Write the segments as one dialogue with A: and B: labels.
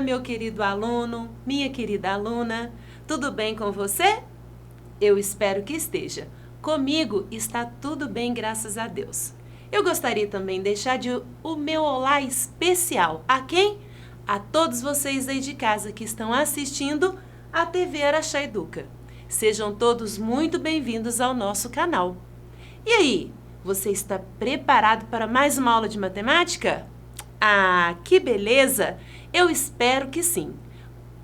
A: meu querido aluno, minha querida aluna, tudo bem com você? Eu espero que esteja. Comigo está tudo bem, graças a Deus. Eu gostaria também de deixar o meu olá especial. A quem? A todos vocês aí de casa que estão assistindo a TV Araxá Educa. Sejam todos muito bem-vindos ao nosso canal. E aí, você está preparado para mais uma aula de matemática? Ah, que beleza! Eu espero que sim.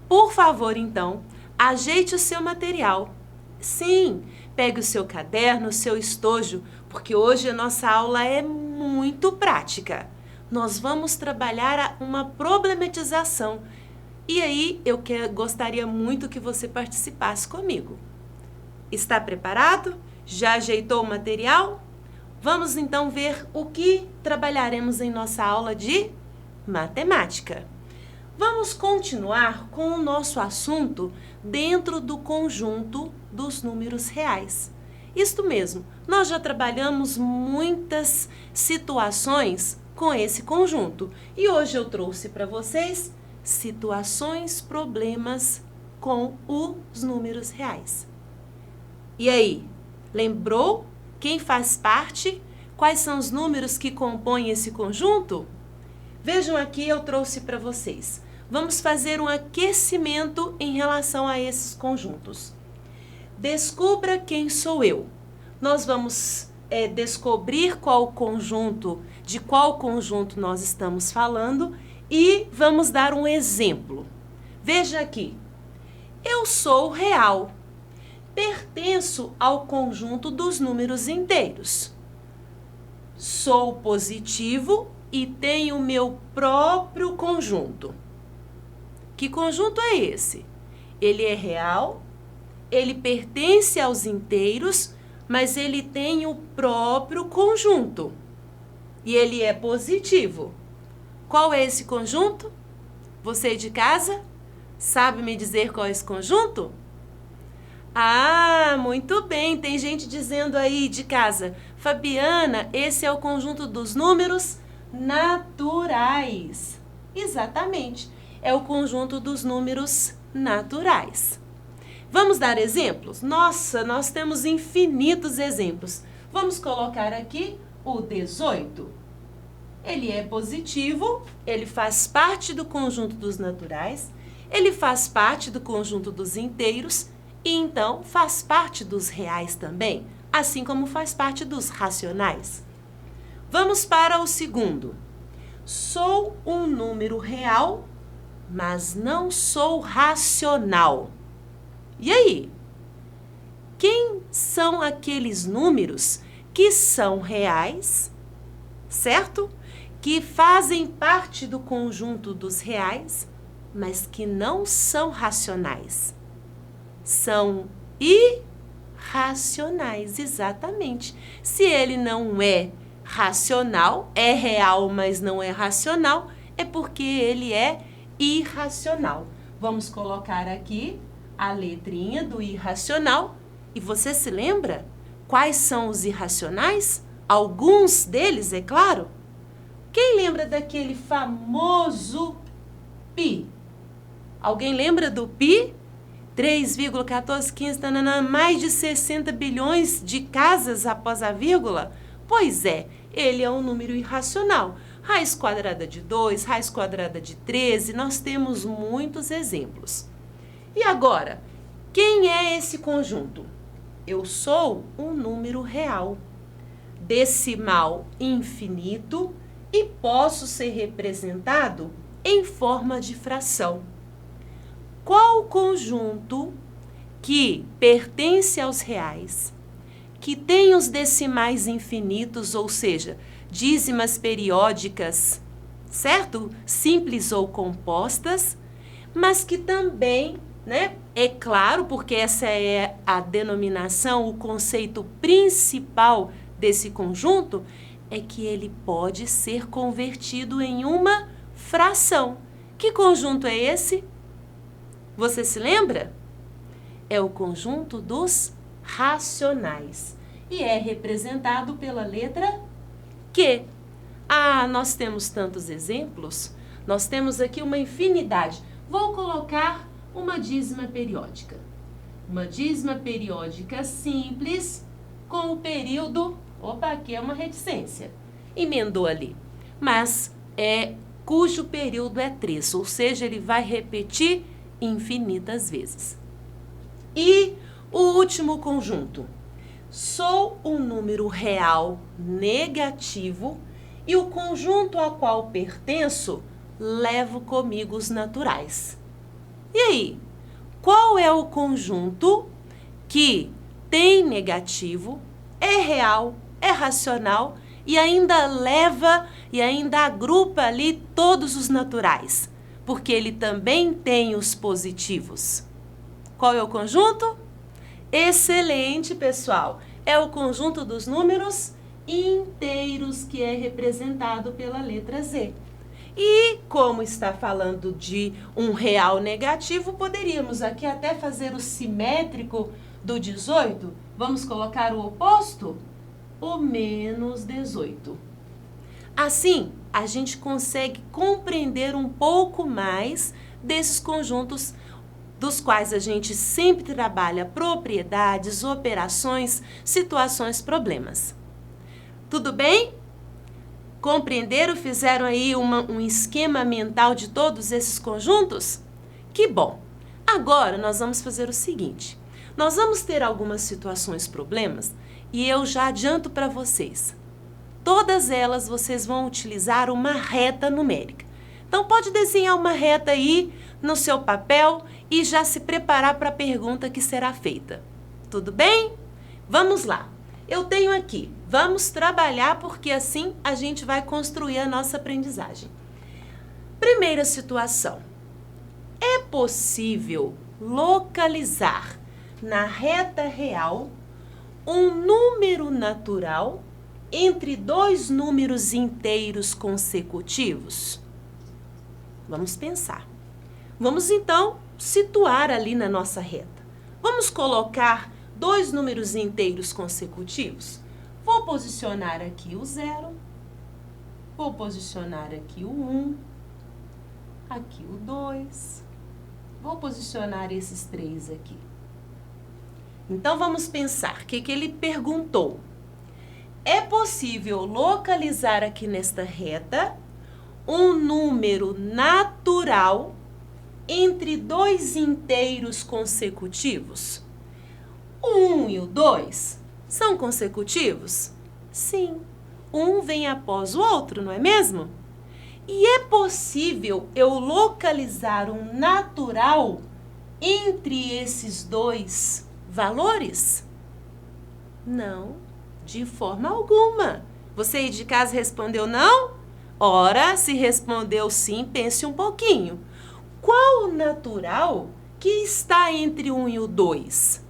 A: Por favor, então, ajeite o seu material. Sim, pegue o seu caderno, o seu estojo, porque hoje a nossa aula é muito prática. Nós vamos trabalhar uma problematização. E aí, gostaria muito que você participasse comigo. Está preparado? Já ajeitou o material? Vamos então ver o que trabalharemos em nossa aula de matemática. Vamos continuar com o nosso assunto dentro do conjunto dos números reais. Isto mesmo, nós já trabalhamos muitas situações com esse conjunto e hoje eu trouxe para vocês situações, problemas com os números reais. E aí, lembrou quem faz parte? Quais são os números que compõem esse conjunto? Vejam aqui, eu trouxe para vocês. Vamos fazer um aquecimento em relação a esses conjuntos. Descubra quem sou eu. Nós vamos descobrir de qual conjunto nós estamos falando e vamos dar um exemplo. Veja aqui. Eu sou real. Pertenço ao conjunto dos números inteiros. Sou positivo e tenho meu próprio conjunto. Que conjunto é esse? Ele é real, ele pertence aos inteiros, mas ele tem o próprio conjunto. E ele é positivo. Qual é esse conjunto? Você de casa sabe me dizer qual é esse conjunto? Ah, muito bem, tem gente dizendo aí de casa, Fabiana, esse é o conjunto dos números naturais. Exatamente, é o conjunto dos números naturais. Vamos dar exemplos? Nossa, nós temos infinitos exemplos. Vamos colocar aqui o 18. Ele é positivo, ele faz parte do conjunto dos naturais, ele faz parte do conjunto dos inteiros, e então faz parte dos reais também, assim como faz parte dos racionais. Vamos para o segundo. Sou um número real, mas não sou racional. E aí? Quem são aqueles números que são reais, certo? Que fazem parte do conjunto dos reais, mas que não são racionais? São irracionais, exatamente. Se ele não é racional, é real, mas não é racional, é porque ele é irracional. Vamos colocar aqui a letrinha do irracional. E você se lembra quais são os irracionais? Alguns deles, é claro. Quem lembra daquele famoso pi? Alguém lembra do pi? 3,1415, mais de 60 bilhões de casas após a vírgula? Pois é, ele é um número irracional. Raiz quadrada de 2, raiz quadrada de 13, nós temos muitos exemplos. E agora, quem é esse conjunto? Eu sou um número real, decimal infinito e posso ser representado em forma de fração. Qual conjunto que pertence aos reais, que tem os decimais infinitos, ou seja, dízimas periódicas, certo? Simples ou compostas, mas que também, é claro, porque essa é a denominação, o conceito principal desse conjunto, é que ele pode ser convertido em uma fração. Que conjunto é esse? Você se lembra? É o conjunto dos racionais e é representado pela letra Q. Ah, nós temos tantos exemplos. Nós temos aqui uma infinidade. Vou colocar uma dízima periódica. Uma dízima periódica simples com o período... Opa, aqui é uma reticência. Emendou ali. Mas cujo período é 3, ou seja, ele vai repetir infinitas vezes. E o último conjunto. Sou um número real negativo e o conjunto a qual pertenço levo comigo os naturais. E aí, qual é o conjunto que tem negativo, é real, é racional e ainda leva e ainda agrupa ali todos os naturais, porque ele também tem os positivos? Qual é o conjunto? Excelente, pessoal! É o conjunto dos números inteiros, que é representado pela letra Z. E como está falando de um real negativo, poderíamos aqui até fazer o simétrico do 18. Vamos colocar o oposto? O menos 18. Assim, a gente consegue compreender um pouco mais desses conjuntos dos quais a gente sempre trabalha propriedades, operações, situações, problemas. Tudo bem? Compreenderam? Fizeram aí um esquema mental de todos esses conjuntos? Que bom! Agora nós vamos fazer o seguinte. Nós vamos ter algumas situações, problemas, e eu já adianto para vocês. Todas elas vocês vão utilizar uma reta numérica. Então pode desenhar uma reta aí no seu papel e já se preparar para a pergunta que será feita. Tudo bem? Vamos lá. Eu tenho aqui, vamos trabalhar porque assim a gente vai construir a nossa aprendizagem. Primeira situação. É possível localizar na reta real um número natural entre dois números inteiros consecutivos? Vamos pensar. Vamos então situar ali na nossa reta. Vamos colocar dois números inteiros consecutivos. Vou posicionar aqui o 0, vou posicionar aqui o 1, aqui o 2, vou posicionar esses 3 aqui. Então vamos pensar, o que ele perguntou? É possível localizar aqui nesta reta um número natural entre dois inteiros consecutivos? O 1 e o 2 são consecutivos? Sim, um vem após o outro, não é mesmo? E é possível eu localizar um natural entre esses dois valores? Não, de forma alguma. Você aí de casa respondeu não? Ora, se respondeu sim, pense um pouquinho. Qual o natural que está entre 1 e o 2?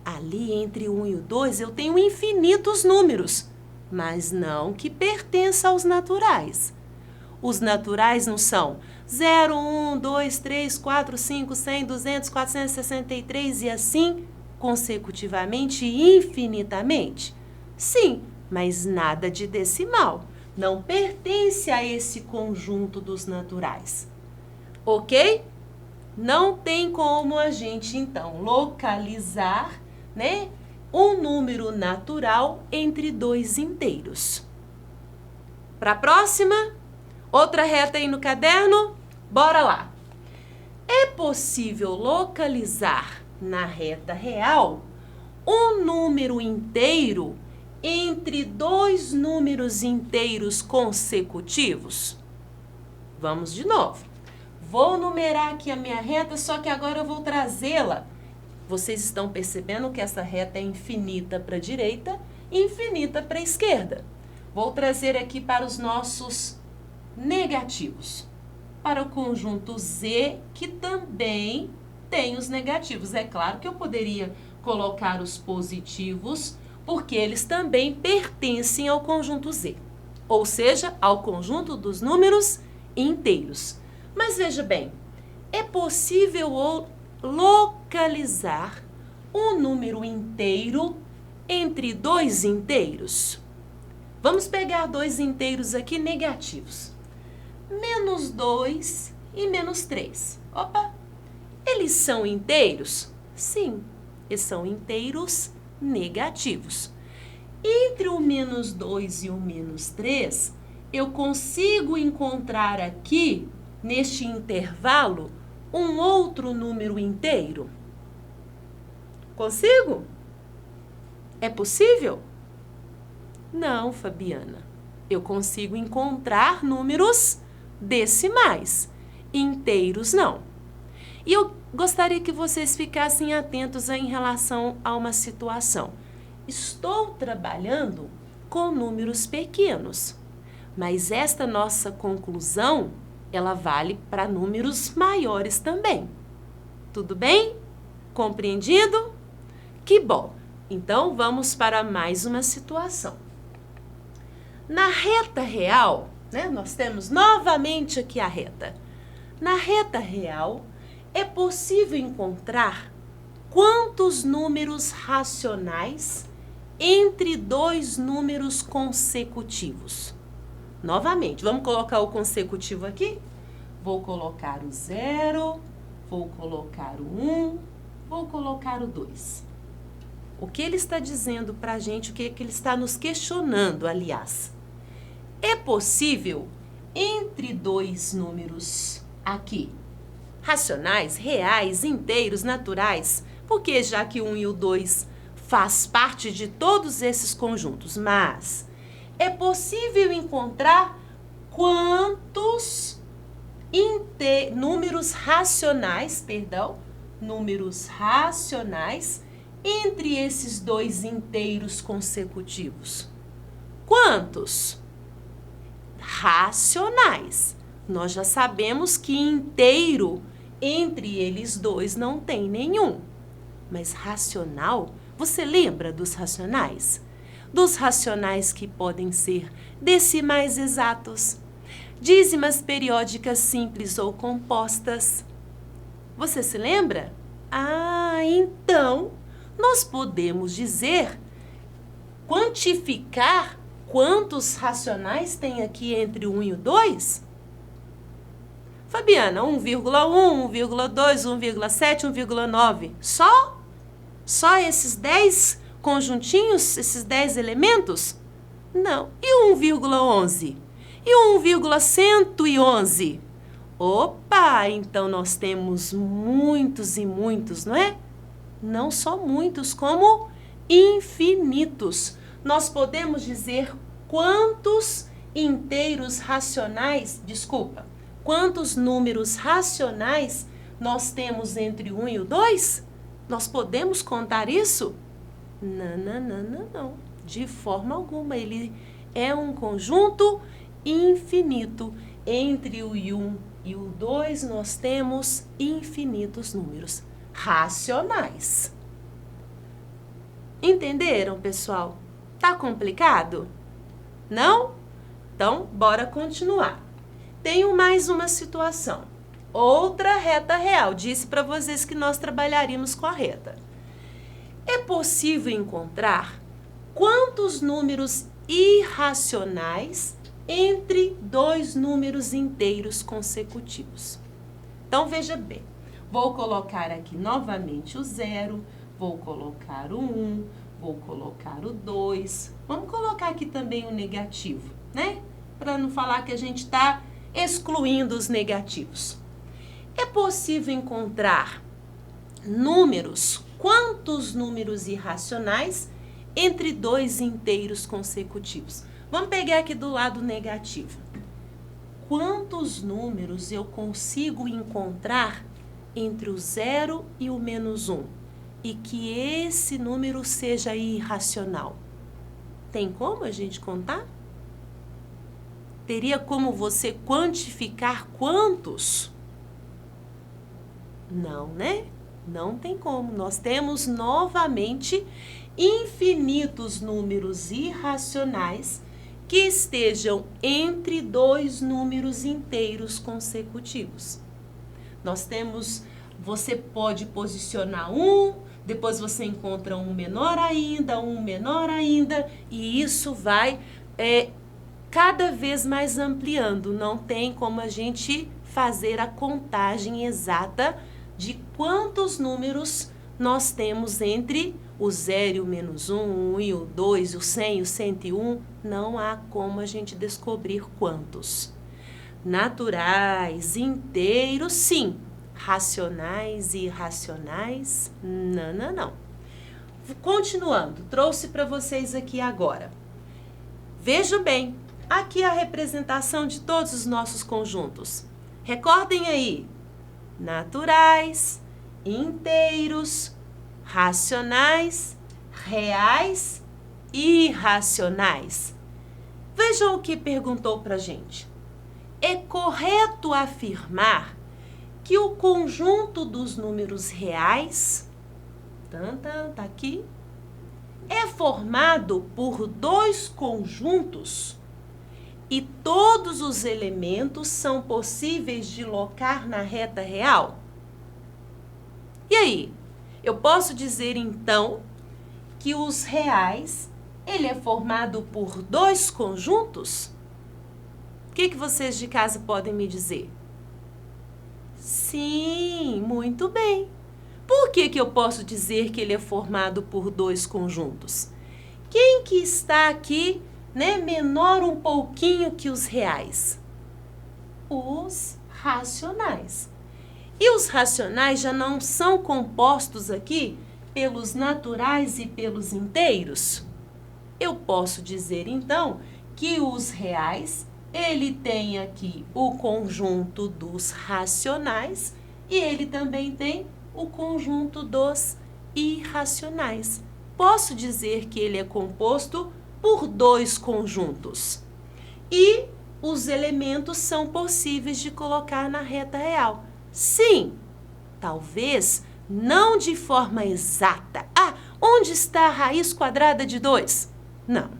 A: Ali entre 1 e o 2 eu tenho infinitos números, mas não que pertença aos naturais. Os naturais não são 0, 1, 2, 3, 4, 5, 100, 200, 463 e assim consecutivamente e infinitamente? Sim, mas nada de decimal. Não pertence a esse conjunto dos naturais. Ok? Não tem como a gente, então, localizar, né, um número natural entre dois inteiros. Para a próxima, outra reta aí no caderno, bora lá. É possível localizar na reta real um número inteiro entre dois números inteiros consecutivos? Vamos de novo. Vou numerar aqui a minha reta, só que agora eu vou trazê-la. Vocês estão percebendo que essa reta é infinita para a direita e infinita para a esquerda. Vou trazer aqui para os nossos negativos. Para o conjunto Z, que também tem os negativos. É claro que eu poderia colocar os positivos, porque eles também pertencem ao conjunto Z. Ou seja, ao conjunto dos números inteiros. Mas veja bem, é possível localizar um número inteiro entre dois inteiros? Vamos pegar dois inteiros aqui negativos. menos 2 e menos 3. Opa! Eles são inteiros? Sim, eles são inteiros negativos. Entre o menos 2 e o menos 3, eu consigo encontrar aqui, neste intervalo, um outro número inteiro? Consigo? É possível? Não, Fabiana. Eu consigo encontrar números decimais. Inteiros, não. E eu gostaria que vocês ficassem atentos em relação a uma situação. Estou trabalhando com números pequenos, mas esta nossa conclusão, ela vale para números maiores também. Tudo bem? Compreendido? Que bom! Então, vamos para mais uma situação. Na reta real, né, nós temos novamente aqui a reta. Na reta real, é possível encontrar quantos números racionais entre dois números consecutivos? Novamente, vamos colocar o consecutivo aqui? Vou colocar o 0, vou colocar o 1, vou colocar o 2. O que ele está dizendo para a gente, o que ele está nos questionando, aliás? É possível, entre dois números aqui, racionais, reais, inteiros, naturais, porque já que o 1 e o 2 faz parte de todos esses conjuntos, mas é possível encontrar quantos números racionais entre esses dois inteiros consecutivos? Quantos? Racionais. Nós já sabemos que inteiro entre eles dois não tem nenhum. Mas racional, você lembra dos racionais? Dos racionais que podem ser decimais exatos, dízimas periódicas simples ou compostas. Você se lembra? Ah, então nós podemos dizer, quantificar quantos racionais tem aqui entre o 1 e o 2? Fabiana, 1,1, 1,2, 1,7, 1,9. Só esses 10 conjuntinhos, esses 10 elementos? Não. E o 1,11? E o 1,111? Opa, então nós temos muitos e muitos, não é? Não só muitos, como infinitos. Nós podemos dizer quantos quantos números racionais nós temos entre o 1 e o 2? Nós podemos contar isso? Não. De forma alguma. Ele é um conjunto infinito. Entre o 1 e o 2 nós temos infinitos números racionais. Entenderam, pessoal? Tá complicado? Não? Então, bora continuar. Tenho mais uma situação. Outra reta real. Disse para vocês que nós trabalharíamos com a reta. É possível encontrar quantos números irracionais entre dois números inteiros consecutivos? Então, veja bem. Vou colocar aqui novamente o 0, vou colocar o 1, vou colocar o 2. Vamos colocar aqui também o negativo, né? Para não falar que a gente está excluindo os negativos. É possível encontrar quantos números irracionais entre dois inteiros consecutivos? Vamos pegar aqui do lado negativo. Quantos números eu consigo encontrar entre o 0 e o menos 1? E que esse número seja irracional? Tem como a gente contar? Teria como você quantificar quantos? Não, né? Não tem como. Nós temos novamente infinitos números irracionais que estejam entre dois números inteiros consecutivos. Você pode posicionar depois você encontra um menor ainda, e isso vai cada vez mais ampliando. Não tem como a gente fazer a contagem exata de quantos números nós temos entre o 0 e o menos 1, o 1 e o 2, o 100 e o 101. Não há como a gente descobrir quantos. Naturais, inteiros, sim. Racionais e irracionais, não. Continuando, trouxe para vocês aqui agora. Vejam bem, aqui a representação de todos os nossos conjuntos. Recordem aí, naturais, inteiros, racionais, reais e irracionais. Vejam o que perguntou para a gente. É correto afirmar que o conjunto dos números reais, tá aqui, é formado por dois conjuntos e todos os elementos são possíveis de locar na reta real? E aí, eu posso dizer então que os reais, ele é formado por dois conjuntos? O que vocês de casa podem me dizer? Sim, muito bem. Por que eu posso dizer que ele é formado por dois conjuntos? Quem que está aqui, menor um pouquinho que os reais? Os racionais. E os racionais já não são compostos aqui pelos naturais e pelos inteiros? Eu posso dizer então que os reais, ele tem aqui o conjunto dos racionais e ele também tem o conjunto dos irracionais. Posso dizer que ele é composto por dois conjuntos. E os elementos são possíveis de colocar na reta real. Sim, talvez não de forma exata. Onde está a raiz quadrada de 2? Não.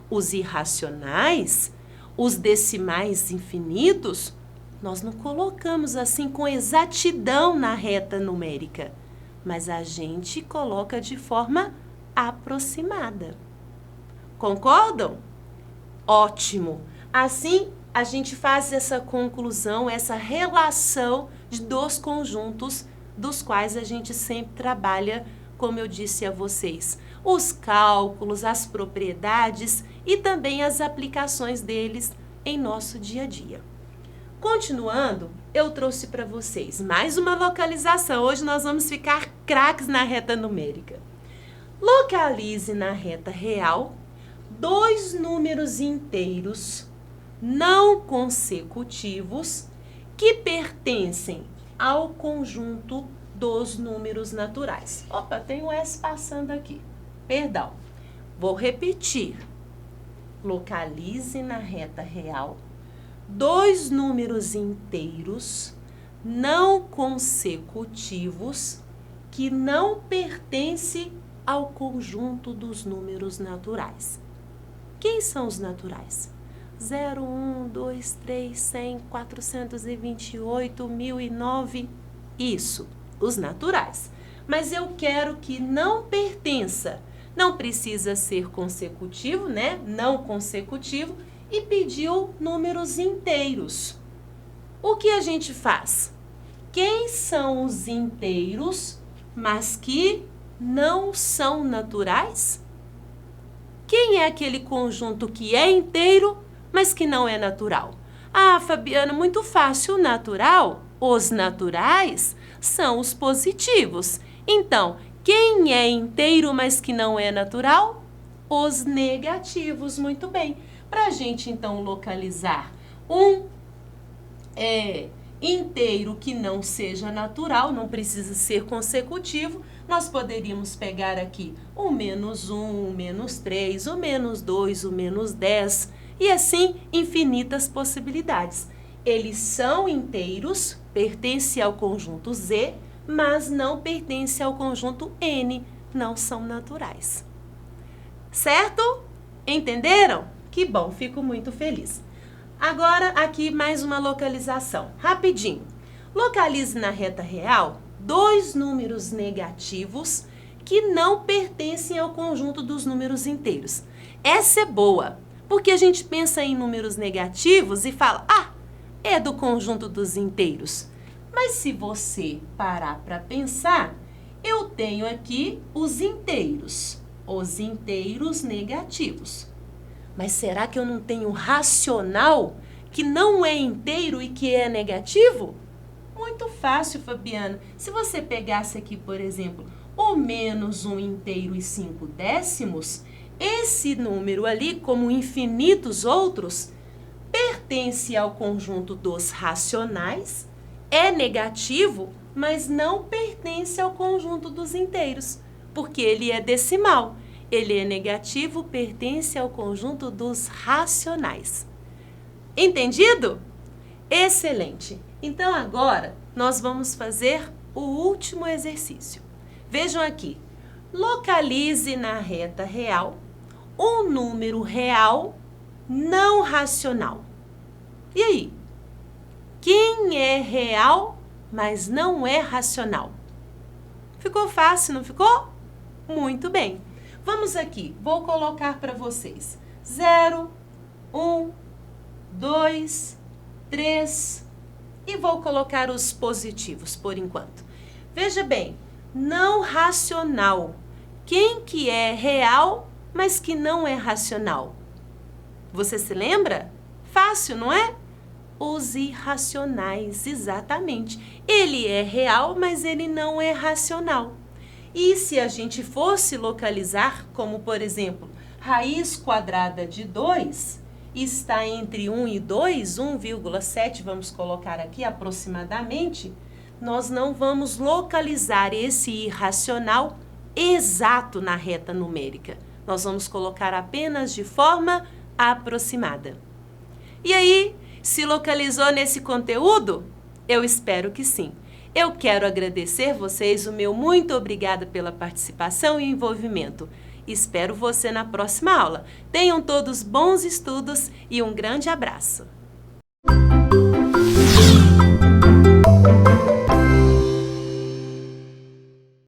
A: Os irracionais, os decimais infinitos, nós não colocamos assim com exatidão na reta numérica, mas a gente coloca de forma aproximada. Concordam? Ótimo! Assim, a gente faz essa conclusão, essa relação dos conjuntos dos quais a gente sempre trabalha, como eu disse a vocês, os cálculos, as propriedades e também as aplicações deles em nosso dia a dia. Continuando, eu trouxe para vocês mais uma localização. Hoje nós vamos ficar craques na reta numérica. Localize na reta real dois números inteiros não consecutivos que pertencem ao conjunto dos números naturais. Opa, tem um S passando aqui. Perdão. Vou repetir. Localize na reta real dois números inteiros não consecutivos que não pertencem ao conjunto dos números naturais. Quem são os naturais? 0, 1, 2, 3, 100, 428, 1009. Isso, os naturais. Mas eu quero que não pertença. Não precisa ser consecutivo, não consecutivo. E pediu números inteiros. O que a gente faz? Quem são os inteiros, mas que não são naturais? Quem é aquele conjunto que é inteiro, mas que não é natural? Fabiana, muito fácil. Natural, os naturais são os positivos. Então, quem é inteiro, mas que não é natural? Os negativos. Muito bem. Para a gente, então, localizar um inteiro que não seja natural, não precisa ser consecutivo, nós poderíamos pegar aqui o menos 1, o menos 3, o menos 2, o menos 10, e assim infinitas possibilidades. Eles são inteiros, pertencem ao conjunto Z, mas não pertencem ao conjunto N, não são naturais. Certo? Entenderam? Que bom, fico muito feliz. Agora, aqui mais uma localização. Rapidinho. Localize na reta real dois números negativos que não pertencem ao conjunto dos números inteiros. Essa é boa, Porque a gente pensa em números negativos e fala, é do conjunto dos inteiros. Mas se você parar para pensar, eu tenho aqui os inteiros negativos. Mas será que eu não tenho racional que não é inteiro e que é negativo? Muito fácil, Fabiana. Se você pegasse aqui, por exemplo, o menos 1 inteiro e 5 décimos, esse número ali, como infinitos outros, pertence ao conjunto dos racionais, é negativo, mas não pertence ao conjunto dos inteiros, porque ele é decimal. Ele é negativo, pertence ao conjunto dos racionais. Entendido? Excelente! Então, agora, nós vamos fazer o último exercício. Vejam aqui. Localize na reta real um número real não racional. E aí? Quem é real, mas não é racional? Ficou fácil, não ficou? Muito bem. Vamos aqui. Vou colocar para vocês. 0, 1, 2, 3 e vou colocar os positivos por enquanto. Veja bem, não racional. Quem que é real, mas que não é racional? Você se lembra? Fácil, não é? Os irracionais, exatamente. Ele é real, mas ele não é racional. E se a gente fosse localizar, como por exemplo, raiz quadrada de 2 está entre 1 e 2, 1,7, vamos colocar aqui aproximadamente, nós não vamos localizar esse irracional exato na reta numérica. Nós vamos colocar apenas de forma aproximada. E aí, se localizou nesse conteúdo? Eu espero que sim. Eu quero agradecer vocês, o meu muito obrigada pela participação e envolvimento. Espero você na próxima aula. Tenham todos bons estudos e um grande abraço.